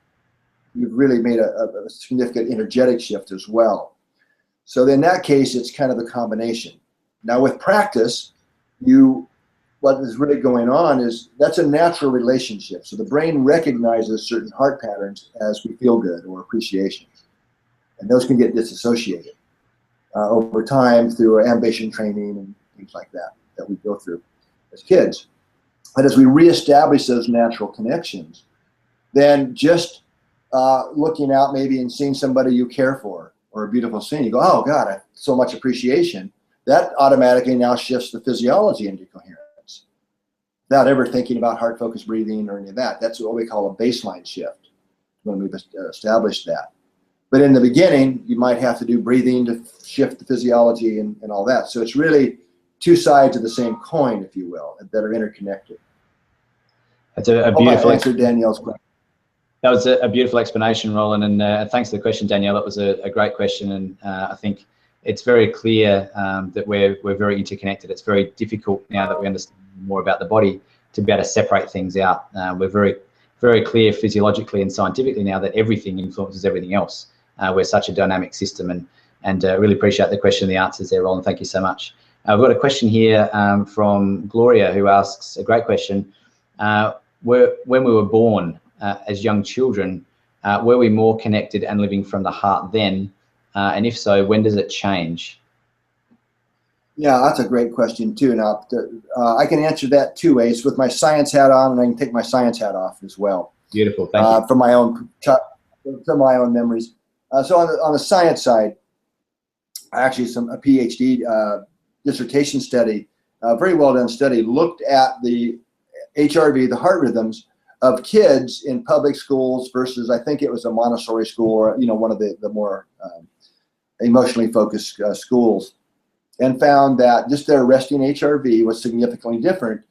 you've really made a significant energetic shift as well. So in that case, it's kind of a combination. Now with practice, what is really going on is that's a natural relationship. So the brain recognizes certain heart patterns as we feel good or appreciation. And those can get disassociated over time through ambition training and things like that we go through as kids. But as we reestablish those natural connections, then just looking out maybe and seeing somebody you care for or a beautiful scene, you go, oh God, I have so much appreciation. That automatically now shifts the physiology into coherence without ever thinking about heart focused breathing or any of that. That's what we call a baseline shift when we've established that. But in the beginning, you might have to do breathing to shift the physiology and all that. So it's really two sides of the same coin, if you will, that are interconnected. That's a beautiful answer Danielle's question. That was a beautiful explanation, Rollin, and thanks for the question, Danielle. That was a great question, and I think it's very clear that we're very interconnected. It's very difficult now that we understand more about the body to be able to separate things out. We're very clear physiologically and scientifically now that everything influences everything else. We're such a dynamic system, and really appreciate the question and the answers there, Rollin. Thank you so much. We've got a question here from Gloria, who asks a great question. When we were born as young children, were we more connected and living from the heart then? And if so, when does it change? Yeah, that's a great question too. Now, I can answer that two ways, with my science hat on, and I can take my science hat off as well. Beautiful, thank you. From my own memories. So on the science side, actually a PhD dissertation study, a very well done study, looked at the HRV, the heart rhythms of kids in public schools versus, I think it was a Montessori school or one of the more emotionally focused schools, and found that just their resting HRV was significantly different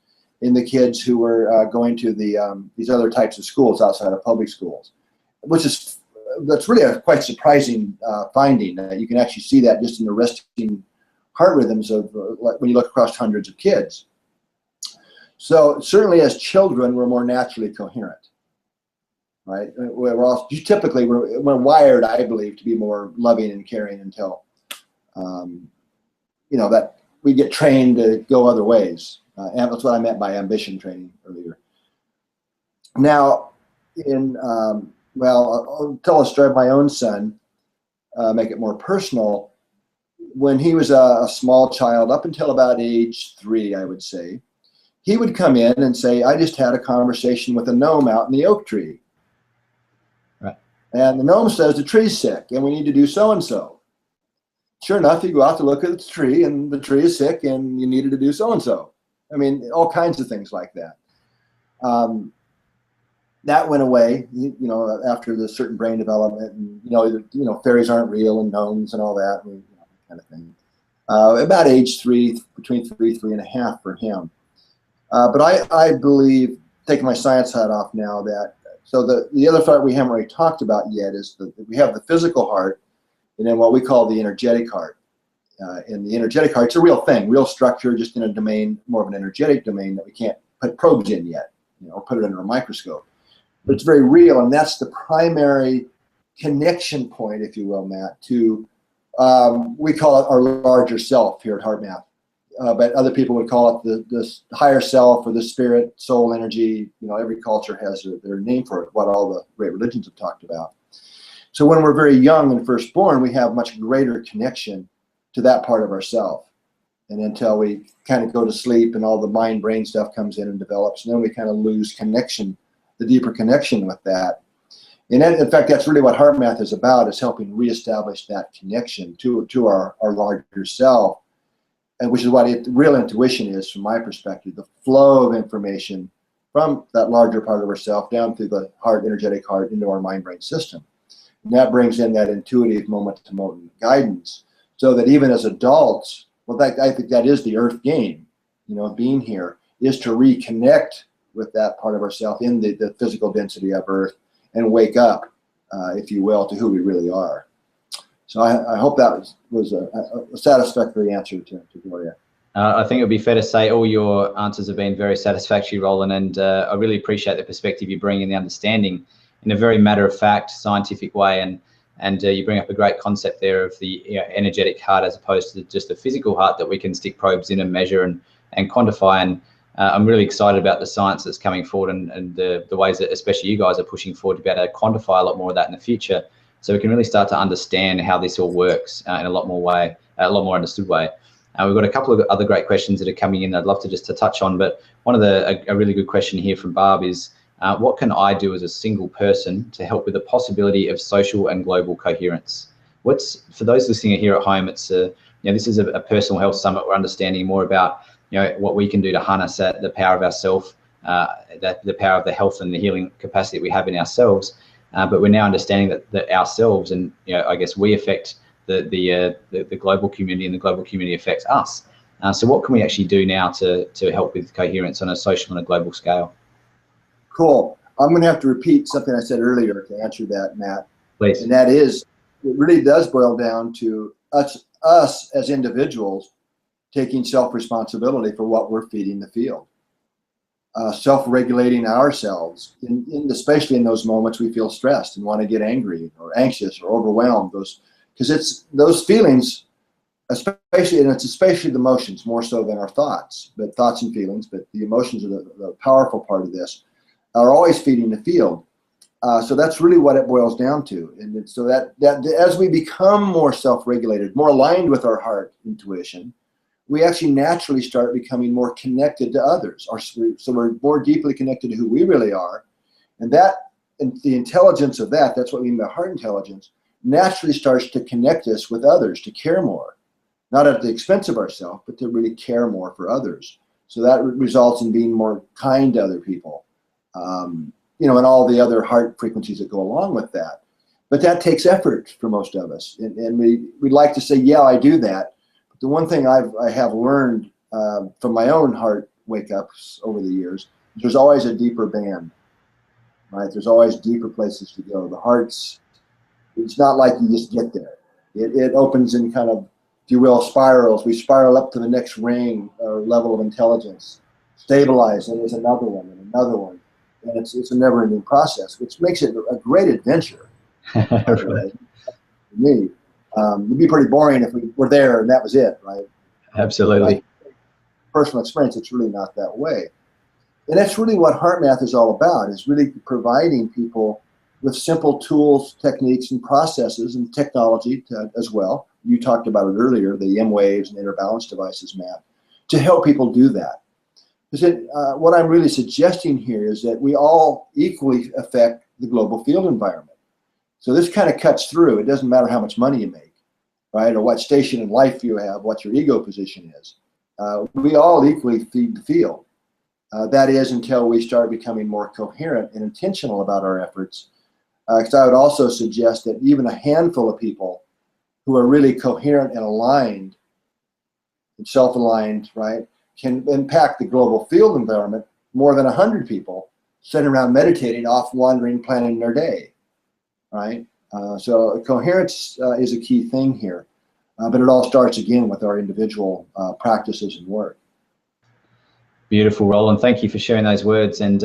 in the kids who were going to these other types of schools outside of public schools, that's really a quite surprising finding. You can actually see that just in the resting heart rhythms of when you look across hundreds of kids. So certainly as children, we're more naturally coherent, right? We're wired, I believe, to be more loving and caring until, that we get trained to go other ways. And that's what I meant by ambition training earlier. Now, I'll tell a story of my own son, make it more personal. When he was a small child, up until about age 3, I would say, he would come in and say, I just had a conversation with a gnome out in the oak tree. Right. And the gnome says the tree's sick and we need to do so-and-so. Sure enough, you go out to look at the tree and the tree is sick and you needed to do so-and-so. I mean, all kinds of things like that. That went away, after the certain brain development, and fairies aren't real and gnomes and all that, kind of thing. About age 3, between 3.5 for him. But I believe, taking my science hat off now, that the other part we haven't really talked about yet is that we have the physical heart, and then what we call the energetic heart. And the energetic heart's a real thing, real structure, just in a domain, more of an energetic domain that we can't put probes in yet, or put it under a microscope. But it's very real, and that's the primary connection point, if you will, Matt, to, we call it our larger self here at HeartMath. But other people would call it the higher self or the spirit, soul energy. Every culture has their name for it, what all the great religions have talked about. So when we're very young and first born, we have much greater connection to that part of ourself. And until we kind of go to sleep and all the mind-brain stuff comes in and develops, and then we kind of lose connection, the deeper connection with that. And in fact, that's really what HeartMath is about, is helping reestablish that connection to our larger self. And which is what real intuition is, from my perspective, the flow of information from that larger part of ourself down through the heart, energetic heart, into our mind-brain system. And that brings in that intuitive moment-to-moment guidance, so that even as adults, I think that is the earth game, being here, is to reconnect with that part of ourself in the physical density of earth and wake up, if you will, to who we really are. So I hope that was a satisfactory answer to Gloria. I think it would be fair to say all your answers have been very satisfactory, Rollin, and I really appreciate the perspective you bring and the understanding. in a very matter-of-fact, scientific way. And you bring up a great concept there of the energetic heart as opposed to just the physical heart that we can stick probes in and measure and quantify. And I'm really excited about the science that's coming forward and the ways that especially you guys are pushing forward to be able to quantify a lot more of that in the future, so we can really start to understand how this all works in a lot more understood way. We've got a couple of other great questions that are coming in that I'd love to just to touch on, but one of a really good question here from Barb is, what can I do as a single person to help with the possibility of social and global coherence? For those listening here at home, it's this is a personal health summit. We're understanding more about what we can do to harness the power of ourselves, the power of the health and the healing capacity that we have in ourselves. But we're now understanding that ourselves, and I guess we affect the global community, and the global community affects us. So what can we actually do now to help with coherence on a social and a global scale? Cool. I'm going to have to repeat something I said earlier to answer that, Matt. Please. And that is, it really does boil down to us as individuals taking self-responsibility for what we're feeding the field. Self-regulating ourselves, especially in those moments we feel stressed and want to get angry or anxious or overwhelmed. Because it's those feelings, especially the emotions more so than our thoughts, but thoughts and feelings, but the emotions are the powerful part of this, are always feeding the field. So that's really what it boils down to. And so that as we become more self-regulated, more aligned with our heart intuition, we actually naturally start becoming more connected to others. So we're more deeply connected to who we really are. And the intelligence of that's what we mean by heart intelligence, naturally starts to connect us with others, to care more, not at the expense of ourselves, but to really care more for others. So that results in being more kind to other people, and all the other heart frequencies that go along with that. But that takes effort for most of us. And we'd like to say, yeah, I do that. But the one thing I have learned from my own heart wake-ups over the years, there's always a deeper band, right? There's always deeper places to go. The heart's, it's not like you just get there. It opens in kind of, if you will, spirals. We spiral up to the next ring or level of intelligence, stabilize, and there's another one and another one. And it's a never-ending process, which makes it a great adventure. For me, it'd be pretty boring if we were there and that was it, right? Absolutely. Like, personal experience, it's really not that way. And that's really what HeartMath is all about, is really providing people with simple tools, techniques, and processes, and technology as well. You talked about it earlier, the M waves and inner balance devices, Matt, to help people do that. Because what I'm really suggesting here is that we all equally affect the global field environment. So this kind of cuts through. It doesn't matter how much money you make, right, or what station in life you have, what your ego position is. We all equally feed the field. That is, until we start becoming more coherent and intentional about our efforts. Because I would also suggest that even a handful of people who are really coherent and aligned and self-aligned, right, can impact the global field environment more than 100 people sitting around meditating, off wandering, planning their day, right? So coherence is a key thing here, but it all starts again with our individual practices and work. Beautiful, Rollin. Thank you for sharing those words. And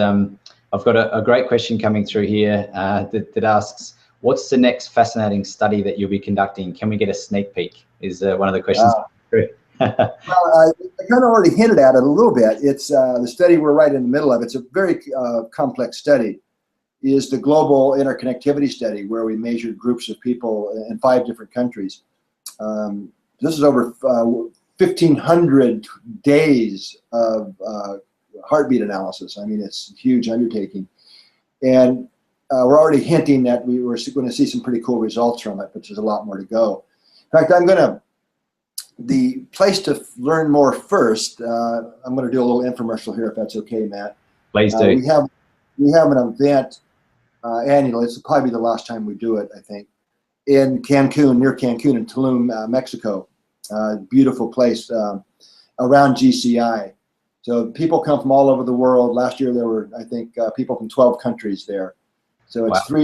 I've got a great question coming through here that asks, what's the next fascinating study that you'll be conducting? Can we get a sneak peek? Is one of the questions. Well, I kind of already hinted at it a little bit. It's the study we're right in the middle of. It's a very complex study. Is the global interconnectivity study, where we measured groups of people in 5 different countries. This is over 1,500 days of heartbeat analysis. I mean, it's a huge undertaking. And we're already hinting that we were going to see some pretty cool results from it, but there's a lot more to go. In fact, the place to learn more first, I'm going to do a little infomercial here, if that's okay, Matt. Please do. We have an event annually. It's probably the last time we do it, I think, in Cancun, near Cancun in Tulum, Mexico. Beautiful place around GCI. So people come from all over the world. Last year there were, I think, people from 12 countries there. So it's wow.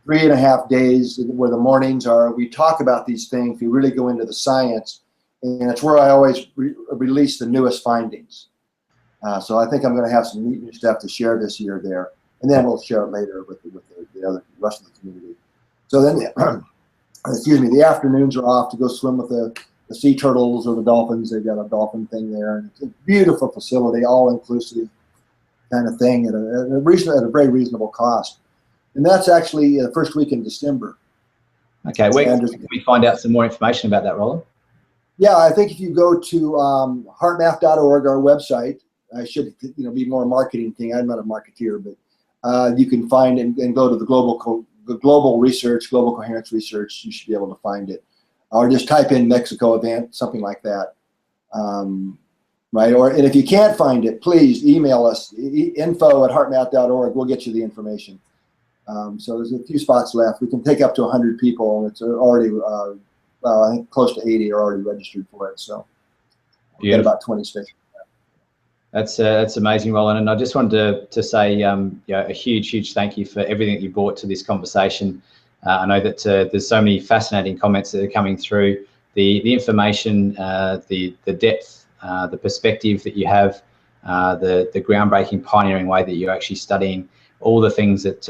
3.5 days where the mornings are. We talk about these things. We really go into the science. And it's where I always release the newest findings. So I think I'm going to have some neat new stuff to share this year there. And then we'll share it later with the the rest of the community. So then, excuse me, the afternoons are off to go swim with the sea turtles or the dolphins. They've got a dolphin thing there. And it's a beautiful facility, all-inclusive kind of thing at a very reasonable cost. And that's actually the first week in December. Okay, where can we find out some more information about that, Rollin? Yeah, I think if you go to heartmath.org, our website, I should be more a marketing thing. I'm not a marketeer, but you can find and go to the global research, global coherence research. You should be able to find it, or just type in Mexico event, something like that. Right? And if you can't find it, please email us, info@heartmath.org. We'll get you the information. So there's a few spots left. We can take up to 100 people, and it's already, I think close to 80 are already registered for it. So we'll get about 20 spaces. That's amazing, Rollin. And I just wanted to say a huge thank you for everything that you brought to this conversation. I know that there's so many fascinating comments that are coming through. The information, the depth, the perspective that you have, the groundbreaking, pioneering way that you're actually studying all the things that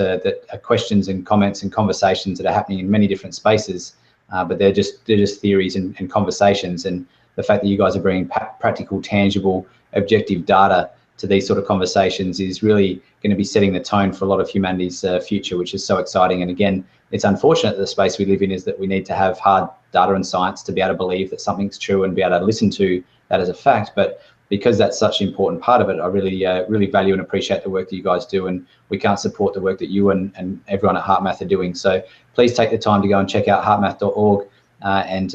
are questions and comments and conversations that are happening in many different spaces, but they're just theories and conversations. And the fact that you guys are bringing practical, tangible, objective data to these sort of conversations is really going to be setting the tone for a lot of humanity's future, which is so exciting. And again, it's unfortunate that the space we live in is that we need to have hard data and science to be able to believe that something's true and be able to listen to that as a fact. But because that's such an important part of it, I really value and appreciate the work that you guys do, and we can't support the work that you and everyone at HeartMath are doing. So please take the time to go and check out heartmath.org and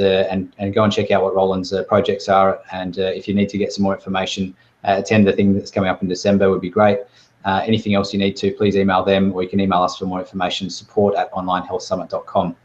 go and check out what Rollin's projects are. And if you need to get some more information, attend the thing that's coming up in December would be great. Anything else you need to, please email them, or you can email us for more information, support@onlinehealthsummit.com.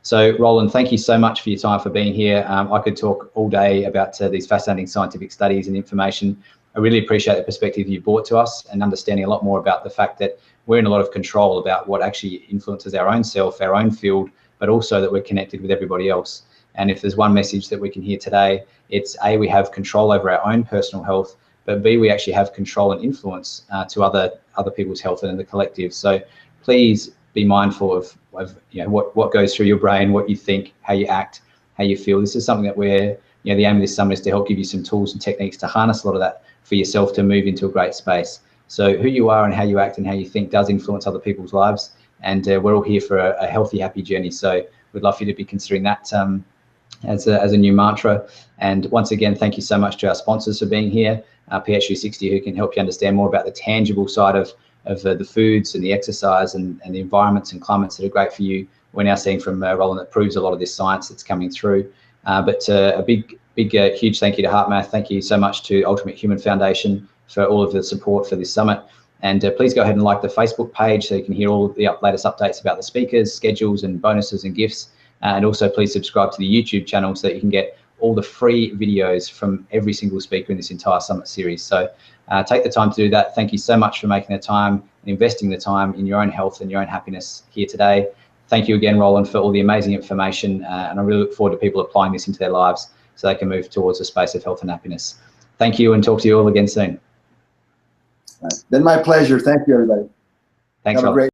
So Rollin, thank you so much for your time, for being here. I could talk all day about these fascinating scientific studies and information. I really appreciate the perspective you brought to us and understanding a lot more about the fact that we're in a lot of control about what actually influences our own self, our own field, but also that we're connected with everybody else. And if there's one message that we can hear today, it's A, we have control over our own personal health, but B, we actually have control and influence to other people's health and in the collective. So please be mindful of what goes through your brain, what you think, how you act, how you feel. This is something that the aim of this summit is to help give you some tools and techniques to harness a lot of that for yourself to move into a great space. So who you are and how you act and how you think does influence other people's lives. And we're all here for a healthy, happy journey. So we'd love you to be considering that as a new mantra. And once again, thank you so much to our sponsors for being here, PH360, who can help you understand more about the tangible side of the foods and the exercise and the environments and climates that are great for you. We're now seeing from Rollin that proves a lot of this science that's coming through. But a huge thank you to HeartMath. Thank you so much to Ultimate Human Foundation for all of the support for this summit. And please go ahead and like the Facebook page so you can hear all of the latest updates about the speakers, schedules and bonuses and gifts. And also please subscribe to the YouTube channel so that you can get all the free videos from every single speaker in this entire summit series. So take the time to do that. Thank you so much for making the time and investing the time in your own health and your own happiness here today. Thank you again, Rollin, for all the amazing information. And I really look forward to people applying this into their lives so they can move towards a space of health and happiness. Thank you, and talk to you all again soon. Been my pleasure. Thank you, everybody. Thanks, Rollin.